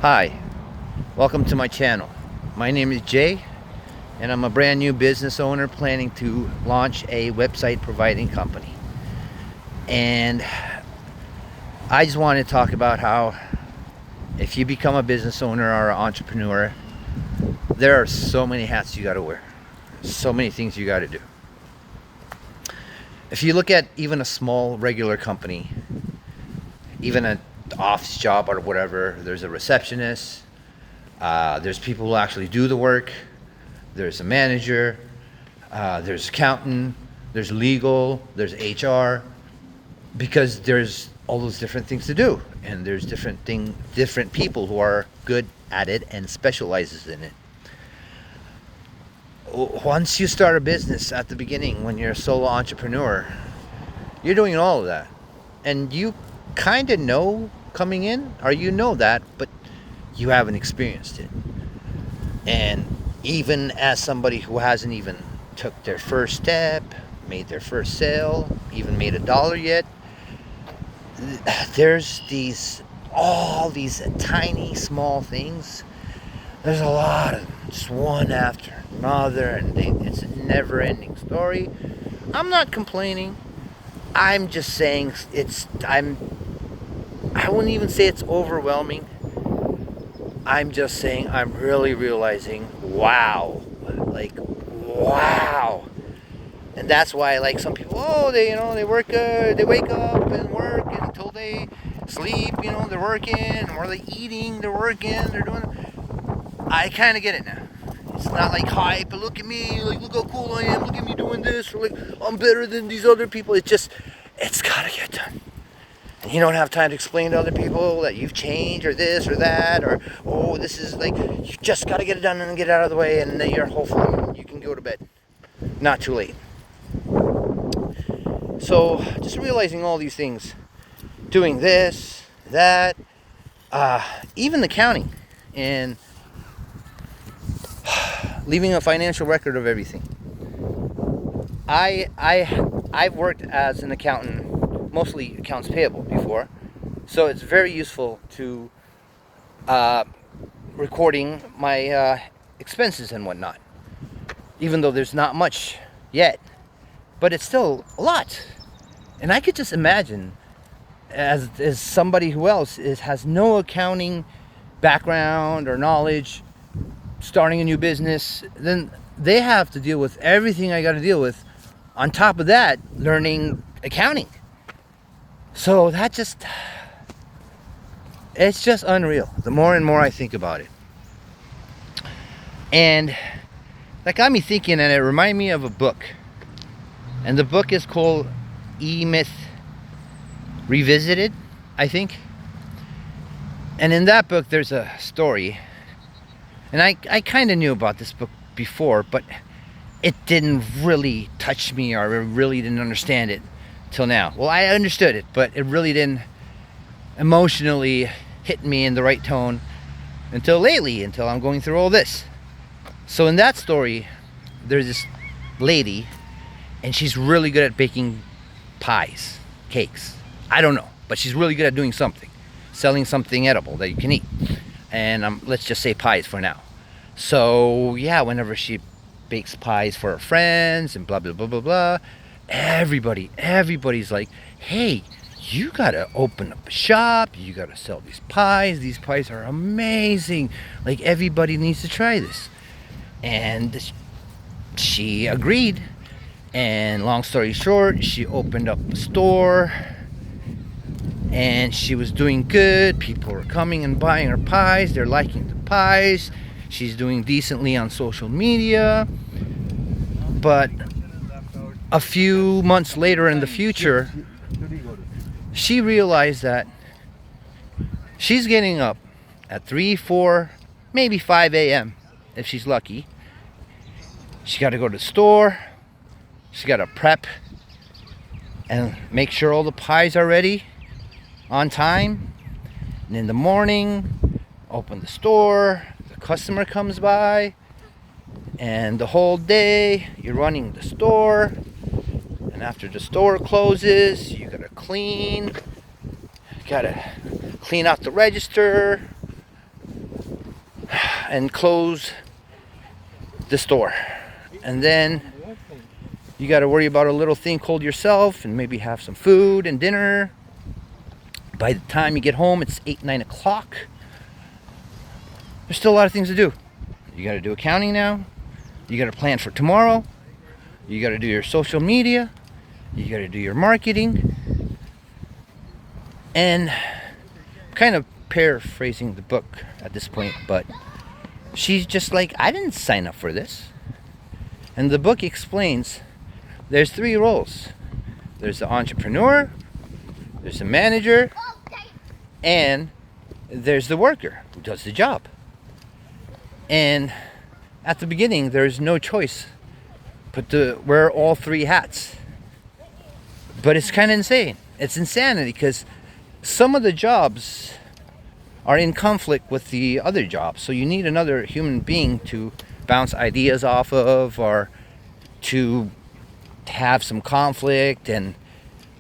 Hi, welcome to my channel. My name is Jay, and I'm a brand new business owner planning to launch a website providing company. And I just want to talk about how if you become a business owner or an entrepreneur, there are so many hats you got to wear, so many things you got to do. If you look at even a small regular company, even an office job or whatever, there's a receptionist, there's people who actually do the work, there's a manager, there's accountant, there's legal, there's HR, because there's all those different things to do, and there's different people who are good at it and specializes in it. Once you start a business at the beginning, when you're a solo entrepreneur, you're doing all of that, and you kind of know coming in, or you know that, but you haven't experienced it. And even as somebody who hasn't even took their first step, made their first sale, even made $1 yet, there's all these tiny small things. There's a lot of them, just one after another, and it's a never-ending story. I'm not complaining. I'm just saying I wouldn't even say it's overwhelming. I'm just saying I'm really realizing, wow, like, wow. And that's why, like, some people, they work, they wake up and work until they sleep, they're working, or they're eating, they're working, they're doing. I kind of get it now. It's not like hype, look at me, like, look how cool I am, look at me doing this, or like, I'm better than these other people. It's gotta get done. And you don't have time to explain to other people that you've changed, or this or that, or, this is like, you just gotta get it done and get it out of the way, and then you're hopeful you can go to bed. Not too late. So, just realizing all these things, doing this, that, even the counting, and leaving a financial record of everything. I've worked as an accountant, mostly accounts payable before, so it's very useful to recording my expenses and whatnot. Even though there's not much yet, but it's still a lot. And I could just imagine, as somebody who has no accounting background or knowledge, starting a new business, then they have to deal with everything I got to deal with. On top of that, learning accounting. So it's just unreal. The more and more I think about it. And that got me thinking, and it reminded me of a book. And the book is called E-Myth Revisited, I think. And in that book, there's a story. And I kind of knew about this book before, but it didn't really touch me, or I really didn't understand it till now. Well, I understood it, but it really didn't emotionally hit me in the right tone until I'm going through all this. So in that story, there's this lady, and she's really good at baking pies, cakes. I don't know, but she's really good at doing something, selling something edible that you can eat. And let's just say pies for now. So yeah, whenever she bakes pies for her friends and blah blah blah blah blah, everybody's like, hey, you gotta open up a shop, you gotta sell these pies are amazing, like, everybody needs to try this. And she agreed, and long story short, she opened up a store, and she was doing good. People were coming and buying her pies, they're liking the pies, she's doing decently on social media. But a few months later in the future, she realized that she's getting up at 3, 4, maybe 5 a.m. if she's lucky. She got to go to the store, she got to prep and make sure all the pies are ready on time. And in the morning, open the store, the customer comes by, and the whole day you're running the store. And after the store closes, you gotta clean out the register, and close the store. And then you got to worry about a little thing called yourself and maybe have some food and dinner. By the time you get home, it's 8, 9 o'clock. There's still a lot of things to do. You got to do accounting now. You got to plan for tomorrow. You got to do your social media. You got to do your marketing. And I'm kind of paraphrasing the book at this point, but she's just like, I didn't sign up for this. And the book explains there's 3 roles. There's the entrepreneur, there's the manager, and there's the worker who does the job. And at the beginning, there's no choice but to wear all 3 hats. But it's kind of insane. It's insanity because some of the jobs are in conflict with the other jobs. So you need another human being to bounce ideas off of, or to have some conflict and,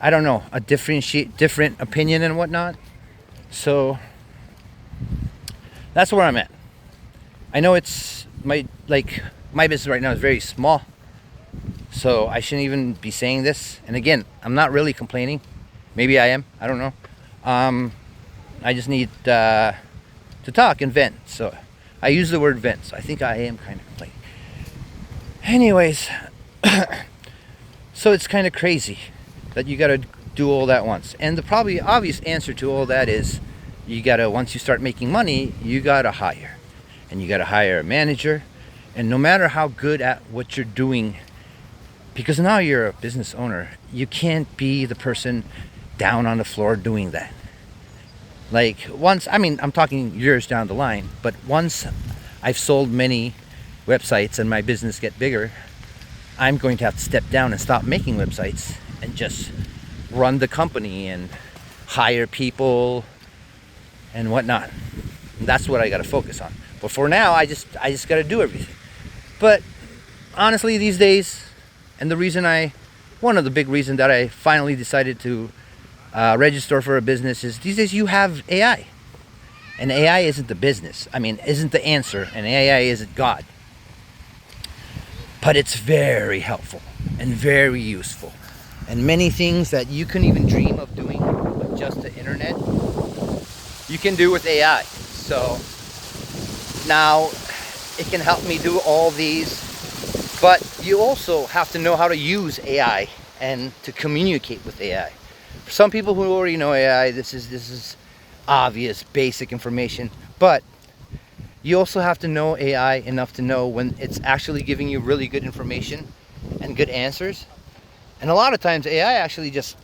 I don't know, a different opinion and whatnot. So that's where I'm at. I know it's my business right now is very small, so I shouldn't even be saying this. And again, I'm not really complaining. Maybe I am. I don't know. I just need to talk and vent. So I use the word vent. So I think I am kind of complaining. Anyways, so it's kind of crazy that you got to do all that once. And the probably obvious answer to all that is you got to, once you start making money, you got to hire. And you got to hire a manager. And no matter how good at what you're doing, because now you're a business owner, you can't be the person down on the floor doing that. Like once, I mean, I'm talking years down the line, but once I've sold many websites and my business get bigger, I'm going to have to step down and stop making websites and just run the company and hire people and whatnot. And that's what I got to focus on. But for now, I just got to do everything. But honestly, these days, and one of the big reasons that I finally decided to register for a business is these days you have AI. And AI isn't the business. I mean, isn't the answer. And AI isn't God. But it's very helpful and very useful. And many things that you couldn't even dream of doing with just the internet, you can do with AI. So now it can help me do all these, but you also have to know how to use AI and to communicate with AI. For some people who already know AI, this is obvious, basic information, but you also have to know AI enough to know when it's actually giving you really good information and good answers. And a lot of times AI actually just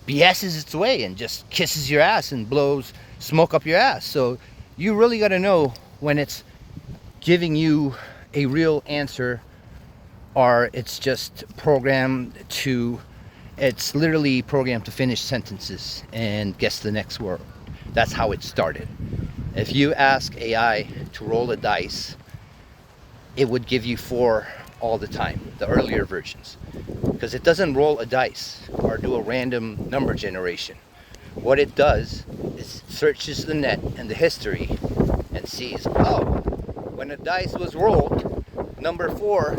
BS's its way and just kisses your ass and blows smoke up your ass. So you really got to know when it's giving you a real answer, or it's just it's literally programmed to finish sentences and guess the next word. That's how it started. If you ask AI to roll a dice, it would give you 4 all the time, the earlier versions, because it doesn't roll a dice or do a random number generation. What it does is searches the net and the history and sees, oh, when a dice was rolled, number 4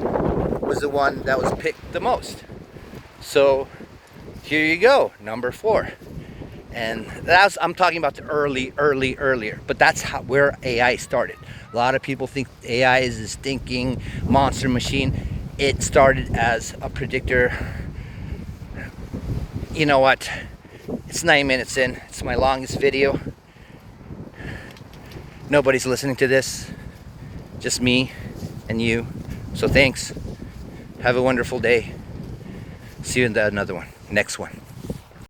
was the one that was picked the most. So here you go, number 4. And I'm talking about the earlier, but that's where AI started. A lot of people think AI is this thinking monster machine. It started as a predictor. You know what? It's 9 minutes in. It's my longest video. Nobody's listening to this. Just me and you. So thanks. Have a wonderful day. See you in another one. Next one.